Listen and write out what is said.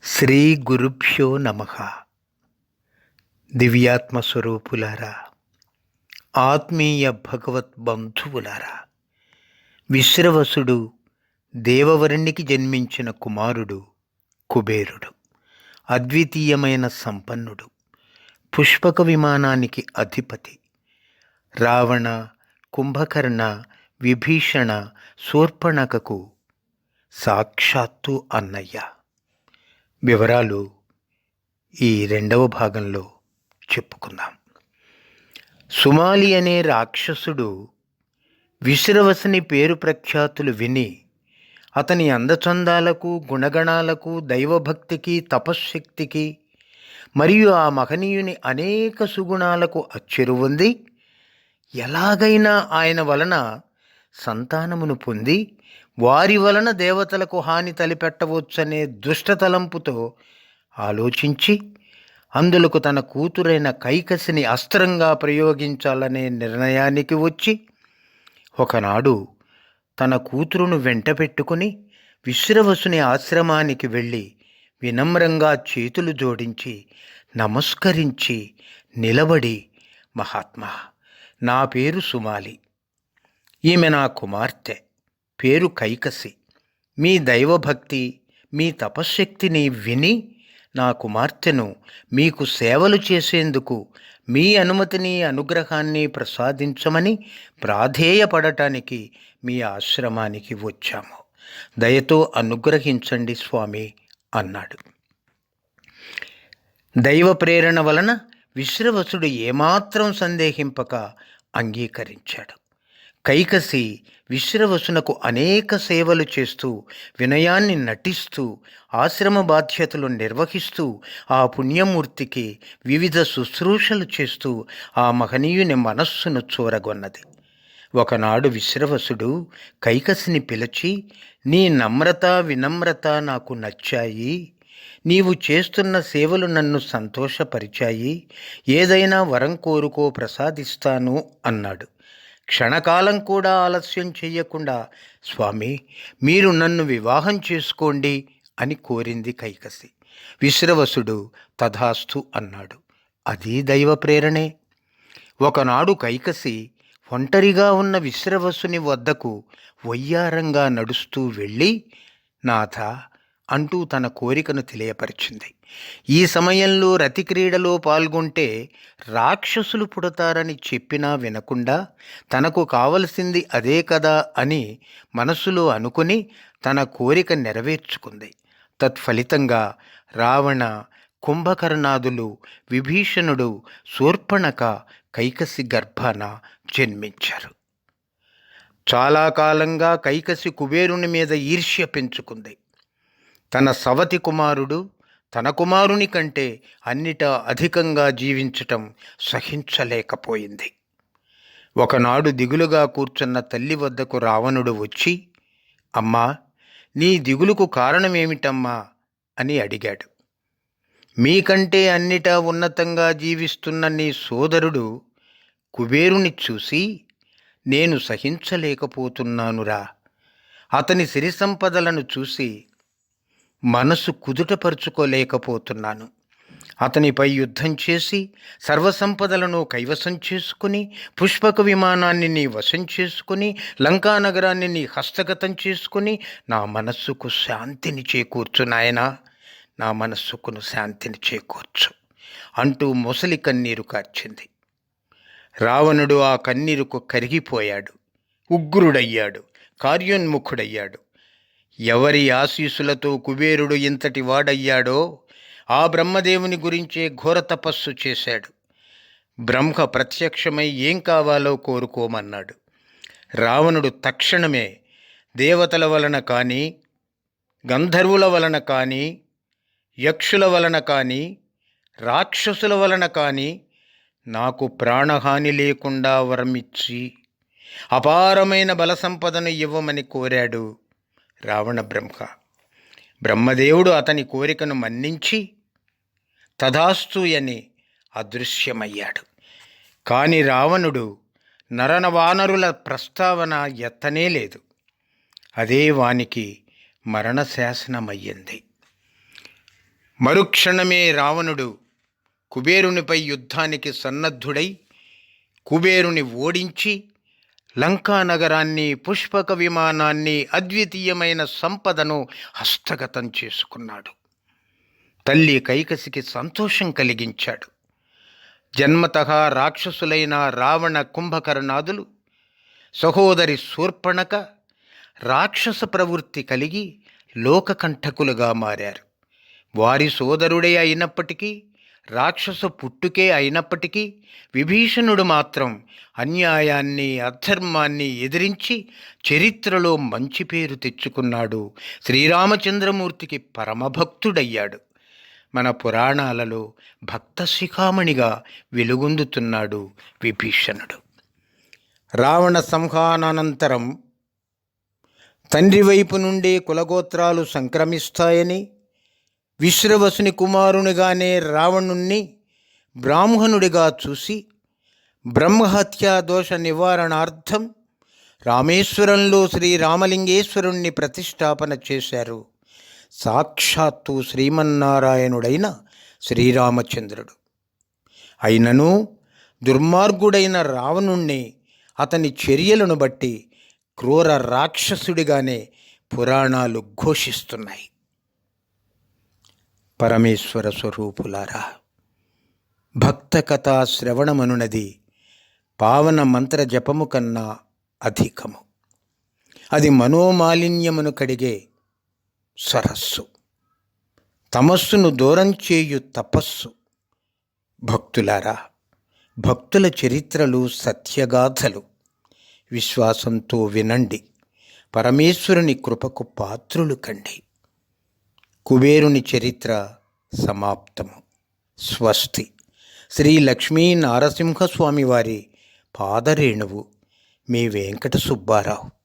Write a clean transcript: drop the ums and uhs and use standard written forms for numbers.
శ్రీ గురుభ్యో నమః. దివ్యాత్మస్వరూపులారా, ఆత్మీయ భగవద్బంధువులారా, విశ్రవసుడు దేవవరునికి జన్మించిన కుమారుడు కుబేరుడు. అద్వితీయమైన సంపన్నుడు, పుష్పక విమానానికి అధిపతి. రావణ, కుంభకర్ణ, విభీషణ, శూర్పణఖకు సాక్షాత్తు అన్నయ్య. వివరాలు ఈ రెండవ భాగంలో చెప్పుకుందాం. సుమాలి అనే రాక్షసుడు విశ్రవసుని పేరు ప్రఖ్యాతులు విని అతని అందచందాలకు, గుణగణాలకు, దైవభక్తికి, తపశ్శక్తికి మరియు ఆ మహనీయుని అనేక సుగుణాలకు అచ్చెరువొంది ఎలాగైనా ఆయన వలన సంతానమును పొంది వారి వలన దేవతలకు హాని తలపెట్టవచ్చనే దుష్టతలంపుతో ఆలోచించి అందులకు తన కూతురైన కైకసిని అస్త్రంగా ప్రయోగించాలనే నిర్ణయానికి వచ్చి ఒకనాడు తన కూతురును వెంట పెట్టుకుని విశ్రవసుని ఆశ్రమానికి వెళ్ళి వినమ్రంగా చేతులు జోడించి నమస్కరించి నిలబడి, మహాత్మా, నా పేరు సుమాలి, ఈమె నా కుమార్తె, పేరు కైకసి. మీ దైవభక్తి, మీ తపశ్శక్తిని విని నా కుమార్తెను మీకు సేవలు చేసేందుకు మీ అనుమతిని, అనుగ్రహాన్ని ప్రసాదించమని ప్రాధేయపడటానికి మీ ఆశ్రమానికి వచ్చాము. దయతో అనుగ్రహించండి స్వామి అన్నాడు. దైవ ప్రేరణ వలన విశ్రవసుడు ఏమాత్రం సందేహింపక అంగీకరించాడు. కైకసి విశ్రవసునకు అనేక సేవలు చేస్తూ, వినయాన్ని నటిస్తూ, ఆశ్రమ బాధ్యతలు నిర్వహిస్తూ, ఆ పుణ్యమూర్తికి వివిధ శుశ్రూషలు చేస్తూ ఆ మహనీయుని మనస్సును చూరగొన్నది. ఒకనాడు విశ్రవసుడు కైకసిని పిలిచి, నీ నమ్రత, వినమ్రత నాకు నచ్చాయి, నీవు చేస్తున్న సేవలు నన్ను సంతోషపరిచాయి, ఏదైనా వరం కోరుకో, ప్రసాదిస్తాను అన్నాడు. క్షణకాలం కూడా ఆలస్యం చెయ్యకుండా, స్వామి, మీరు నన్ను వివాహం చేసుకోండి అని కోరింది కైకసి. విశ్రవసుడు తథాస్తు అన్నాడు. అది దైవ ప్రేరణే. ఒకనాడు కైకసి ఒంటరిగా ఉన్న విశ్రవసుని వద్దకు వయ్యారంగా నడుస్తూ వెళ్ళి, నాథ అంటూ తన కోరికను తెలియపరిచింది. ఈ సమయంలో రతిక్రీడలో పాల్గొంటే రాక్షసులు పుడతారని చెప్పినా వినకుండా తనకు కావలసింది అదే కదా అని మనసులో అనుకుని తన కోరిక నెరవేర్చుకుంది. తత్ఫలితంగా రావణ, కుంభకర్ణాదులు, విభీషణుడు, శూర్పణఖ కైకసి గర్భాన జన్మించారు. చాలా కాలంగా కైకసి కుబేరుని మీద ఈర్ష్య పెంచుకుంది. తన సవతి కుమారుడు తన కుమారుని కంటే అన్నిటా అధికంగా జీవించటం సహించలేకపోయింది. ఒకనాడు దిగులుగా కూర్చున్న తల్లి వద్దకు రావణుడు వచ్చి, అమ్మా, నీ దిగులుకు కారణమేమిటమ్మా అని అడిగాడు. మీకంటే అన్నిటా ఉన్నతంగా జీవిస్తున్న నీ సోదరుడు కుబేరుని చూసి నేను సహించలేకపోతున్నానురా. అతని సిరి సంపదలను చూసి మనసు కుదుటపరుచుకోలేకపోతున్నాను. అతనిపై యుద్ధం చేసి సర్వసంపదలను కైవసం చేసుకుని, పుష్పక విమానాన్ని నీ వశం చేసుకుని, లంకానగరాన్ని నీ హస్తగతం చేసుకుని నా మనస్సుకు శాంతిని చేకూర్చు నాయనా, నా మనస్సుకును శాంతిని చేకూర్చు అంటూ మొసలి కన్నీరు కార్చింది. రావణుడు ఆ కన్నీరుకు కరిగిపోయాడు, ఉగ్రుడయ్యాడు, కార్యోన్ముఖుడయ్యాడు. ఎవరి ఆశీస్సులతో కుబేరుడు ఇంతటి వాడయ్యాడో ఆ బ్రహ్మదేవుని గురించే ఘోర తపస్సు చేశాడు. బ్రహ్మ ప్రత్యక్షమై ఏం కావాలో కోరుకోమన్నాడు. రావణుడు తక్షణమే దేవతల వలన కానీ, గంధర్వుల వలన కానీ, యక్షుల వలన కానీ, రాక్షసుల వలన కానీ నాకు ప్రాణహాని లేకుండా వరమిచ్చి అపారమైన బలసంపదను ఇవ్వమని కోరాడు రావణ బ్రహ్మ. బ్రహ్మదేవుడు అతని కోరికను మన్నించి తథాస్తు అని అదృశ్యమయ్యాడు. కాని రావణుడు నరనవానరుల ప్రస్తావన ఎత్తనే లేదు. అదే వానికి మరణశాసనమయ్యింది. మరుక్షణమే రావణుడు కుబేరునిపై యుద్ధానికి సన్నద్ధుడై కుబేరుని ఓడించి లంకా నగరాన్ని, పుష్పక విమానాన్ని, అద్వితీయమైన సంపదను హస్తగతం చేసుకున్నాడు. తల్లి కైకసికి సంతోషం కలిగించాడు. జన్మతః రాక్షసులైన రావణ, కుంభకర్ణాదులు, సహోదరి శూర్పణఖ రాక్షస ప్రవృత్తి కలిగి లోకకంఠకులుగా మారారు. వారి సోదరుడే అయినప్పటికీ, రాక్షస పుట్టుకే అయినప్పటికీ విభీషణుడు మాత్రం అన్యాయాన్ని, అధర్మాన్ని ఎదిరించి చరిత్రలో మంచి పేరు తెచ్చుకున్నాడు. శ్రీరామచంద్రమూర్తికి పరమభక్తుడయ్యాడు. మన పురాణాలలో భక్త శిఖామణిగా వెలుగొందుతున్నాడు విభీషణుడు. రావణ సంహానానంతరం తండ్రి వైపు నుండే కులగోత్రాలు సంక్రమిస్తాయని, విశ్రవసుని కుమారునిగానే రావణుణ్ణి బ్రాహ్మణుడిగా చూసి బ్రహ్మహత్యా దోష నివారణార్థం రామేశ్వరంలో శ్రీరామలింగేశ్వరుణ్ణి ప్రతిష్టాపన చేశారు సాక్షాత్తు శ్రీమన్నారాయణుడైన శ్రీరామచంద్రుడు. అయినను దుర్మార్గుడైన రావణుణ్ణి, అతని చర్యలను బట్టి క్రూర రాక్షసుడిగానే పురాణాలు ఘోషిస్తున్నాయి. పరమేశ్వర స్వరూపులారా, భక్త కథా శ్రవణమనునది పావన మంత్ర జపము కన్నా అధికము. అది మనోమాలిన్యమును కడిగే సరస్సు, తమస్సును దూరం చేయు తపస్సు. భక్తులారా, భక్తుల చరిత్రలు సత్యగాథలు. విశ్వాసంతో వినండి, పరమేశ్వరుని కృపకు పాత్రులు కండి. కుబేరుని చరిత్ర సమాప్తము. స్వస్తి. శ్రీ లక్ష్మీ నారసింహస్వామి వారి పాదరేణువు. మీ వెంకట సుబ్బారావు.